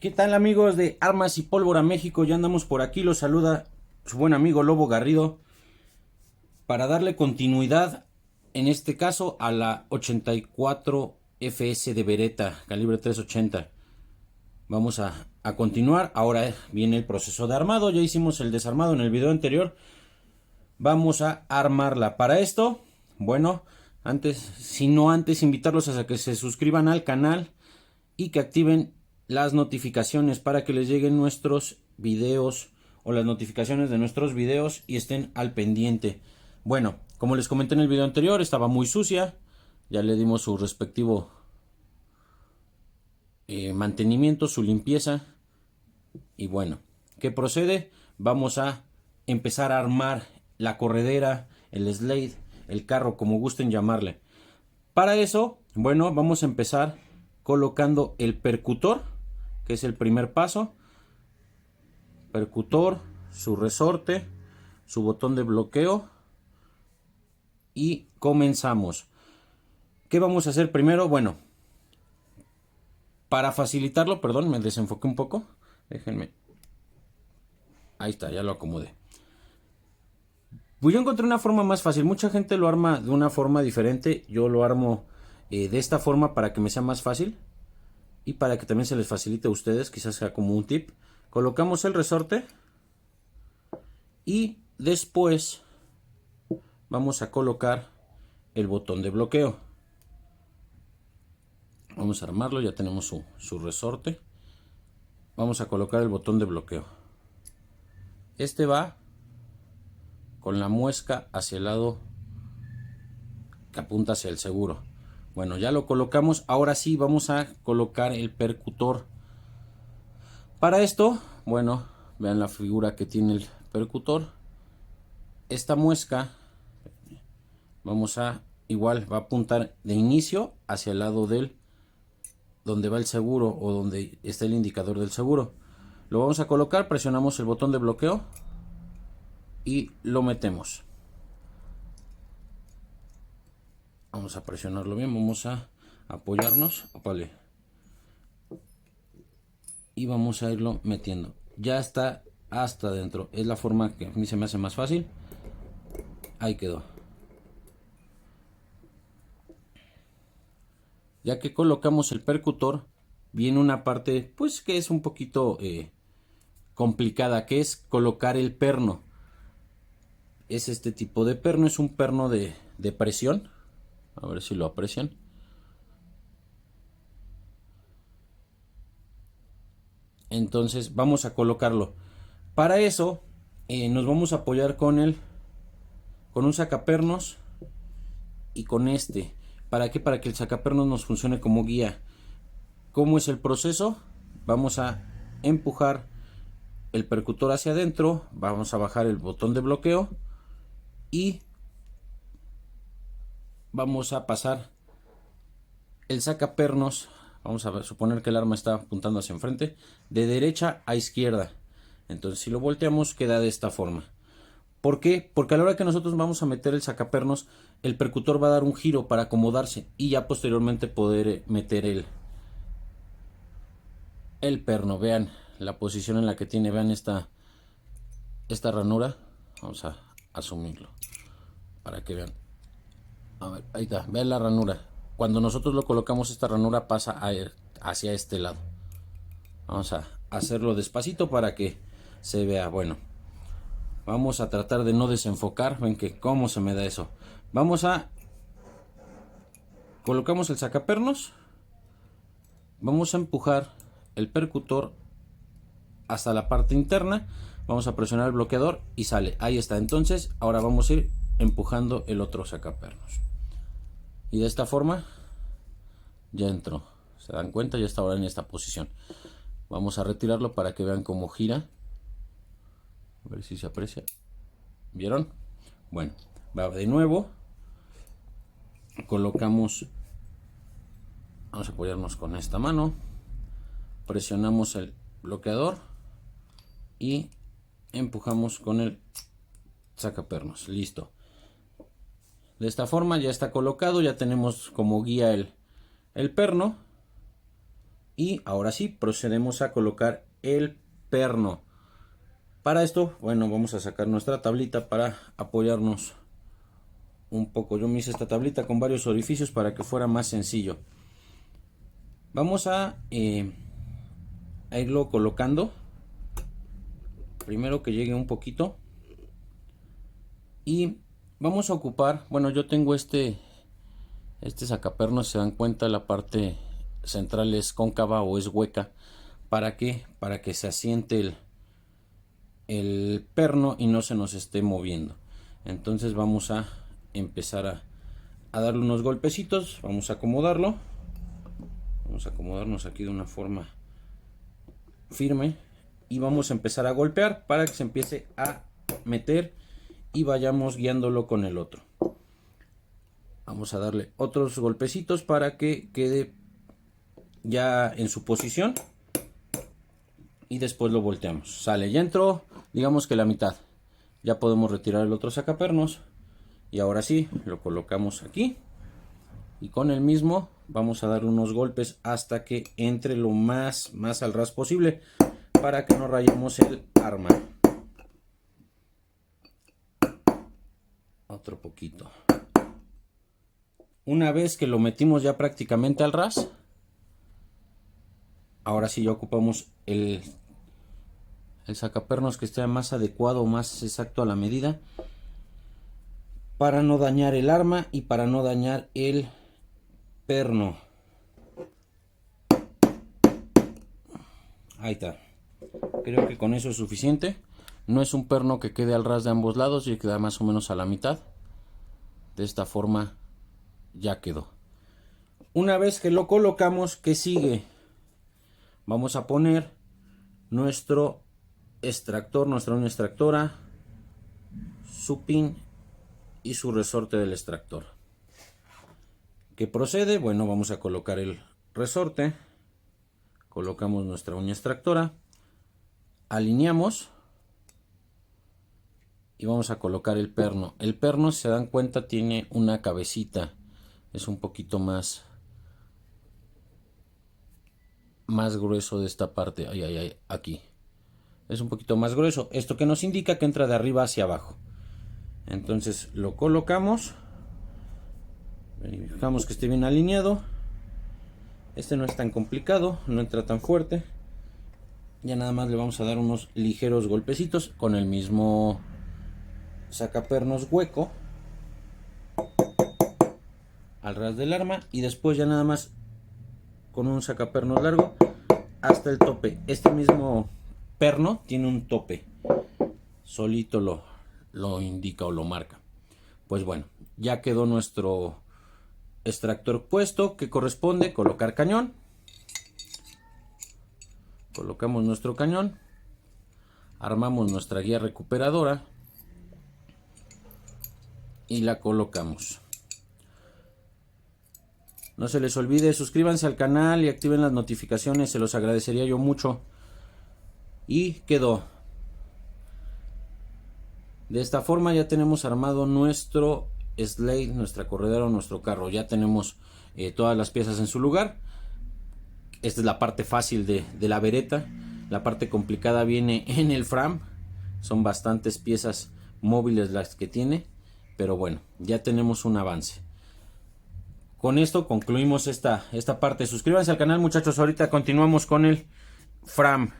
¿Qué tal, amigos de Armas y Pólvora México? Ya andamos por aquí, los saluda su buen amigo Lobo Garrido para darle continuidad, en este caso, a la 84 FS de Beretta, calibre 380. Vamos a continuar, ahora viene el proceso de armado, ya hicimos el desarmado en el video anterior, vamos a armarla. Para esto, bueno, antes invitarlos a que se suscriban al canal y que activen las notificaciones para que les lleguen nuestros videos o las notificaciones de nuestros videos y estén al pendiente. Bueno, como les comenté en el video anterior, estaba muy sucia, ya le dimos su respectivo mantenimiento, su limpieza. Y bueno, ¿qué procede? Vamos a empezar a armar la corredera, el slate, el carro, como gusten llamarle. Para eso, bueno, vamos a empezar colocando el percutor, que es el primer paso. Percutor, su resorte, su botón de bloqueo y comenzamos. ¿Qué vamos a hacer primero? Bueno, para facilitarlo, perdón, me desenfoqué un poco. Déjenme. Ahí está, ya lo acomodé. Pues yo encontré una forma más fácil. Mucha gente lo arma de una forma diferente. Yo lo armo de esta forma para que me sea más fácil y para que también se les facilite a ustedes, quizás sea como un tip. Colocamos el resorte y después vamos a colocar el botón de bloqueo. Vamos a armarlo, ya tenemos su resorte. Vamos a colocar el botón de bloqueo. Este va con la muesca hacia el lado que apunta hacia el seguro. Bueno, ya lo colocamos. Ahora sí vamos a colocar el percutor. Para esto, bueno, vean la figura que tiene el percutor. Esta muesca igual va a apuntar de inicio hacia el lado del donde va el seguro o donde está el indicador del seguro. Lo vamos a colocar, presionamos el botón de bloqueo y lo metemos. Vamos a presionarlo bien, vamos a apoyarnos, vale, y vamos a irlo metiendo. Ya está hasta adentro, es la forma que a mí se me hace más fácil. Ahí quedó. Ya que colocamos el percutor, viene una parte pues que es un poquito complicada, que es colocar el perno. Es este tipo de perno, es un perno de presión. A ver si lo aprecian. Entonces vamos a colocarlo. Para eso nos vamos a apoyar con un sacapernos y con este. ¿Para qué? Para que el sacapernos nos funcione como guía. ¿Cómo es el proceso? Vamos a empujar el percutor hacia adentro, vamos a bajar el botón de bloqueo y vamos a pasar el sacapernos. Vamos a suponer que el arma está apuntando hacia enfrente, de derecha a izquierda. Entonces si lo volteamos queda de esta forma. ¿Por qué? Porque a la hora que nosotros vamos a meter el sacapernos, el percutor va a dar un giro para acomodarse y ya posteriormente poder meter el perno. Vean la posición en la que tiene, vean esta ranura. Vamos a asumirlo para que vean. A ver, ahí está, vean la ranura. Cuando nosotros lo colocamos, esta ranura pasa hacia este lado. Vamos a hacerlo despacito para que se vea. Bueno, vamos a tratar de no desenfocar. Ven que cómo se me da eso. Colocamos el sacapernos. Vamos a empujar el percutor hasta la parte interna. Vamos a presionar el bloqueador y sale. Ahí está. Entonces ahora vamos a ir empujando el otro sacapernos. Y de esta forma ya entró. ¿Se dan cuenta? Ya está ahora en esta posición. Vamos a retirarlo para que vean cómo gira. A ver si se aprecia. ¿Vieron? Bueno, va de nuevo. Colocamos. Vamos a apoyarnos con esta mano. Presionamos el bloqueador y empujamos con el sacapernos. Listo. De esta forma ya está colocado, ya tenemos como guía el perno Y ahora sí, procedemos a colocar el perno. Para esto, bueno, vamos a sacar nuestra tablita para apoyarnos un poco. Yo me hice esta tablita con varios orificios para que fuera más sencillo. Vamos a irlo colocando. Primero que llegue un poquito. Y vamos a ocupar, bueno, yo tengo este sacapernos, se dan cuenta, la parte central es cóncava o es hueca. ¿Para qué? Para que se asiente el perno y no se nos esté moviendo. Entonces vamos a empezar a darle unos golpecitos. Vamos a acomodarlo. Vamos a acomodarnos aquí de una forma firme. Y vamos a empezar a golpear para que se empiece a meter y vayamos guiándolo con el otro. Vamos a darle otros golpecitos para que quede ya en su posición. Y después lo volteamos. Sale, ya entró, digamos que la mitad. Ya podemos retirar el otro sacapernos. Y ahora sí, lo colocamos aquí. Y con el mismo vamos a darle unos golpes hasta que entre lo más al ras posible, para que no rayemos el arma. Otro poquito. Una vez que lo metimos ya prácticamente al ras, ahora sí ya ocupamos el sacapernos que esté más adecuado, más exacto a la medida, para no dañar el arma y para no dañar el perno. Ahí está. Creo que con eso es suficiente. No es un perno que quede al ras de ambos lados y queda más o menos a la mitad. De esta forma ya quedó. Una vez que lo colocamos, ¿qué sigue? Vamos a poner nuestro extractor, nuestra uña extractora, su pin y su resorte del extractor. ¿Qué procede? Bueno, vamos a colocar el resorte, colocamos nuestra uña extractora, alineamos y vamos a colocar el perno. El perno, si se dan cuenta, tiene una cabecita, es un poquito más grueso de esta parte. Aquí es un poquito más grueso, esto que nos indica que entra de arriba hacia abajo. Entonces lo colocamos, verificamos que esté bien alineado. Este no es tan complicado, no entra tan fuerte. Ya nada más le vamos a dar unos ligeros golpecitos con el mismo sacapernos hueco al ras del arma, y después ya nada más con un sacapernos largo hasta el tope. Este mismo perno tiene un tope, solito lo indica o lo marca. Pues bueno, ya quedó nuestro extractor puesto, que corresponde colocar cañón. Colocamos nuestro cañón, armamos nuestra guía recuperadora y la colocamos. No se les olvide, suscríbanse al canal y activen las notificaciones, se los agradecería yo mucho. Y quedó. De esta forma ya tenemos armado nuestro sleigh, nuestra corredera o nuestro carro. Ya tenemos todas las piezas en su lugar. Esta es la parte fácil de la vereta. La parte complicada viene en el frame. Son bastantes piezas móviles las que tiene, pero bueno, ya tenemos un avance. Con esto concluimos esta parte. Suscríbanse al canal, muchachos. Ahorita continuamos con el frame.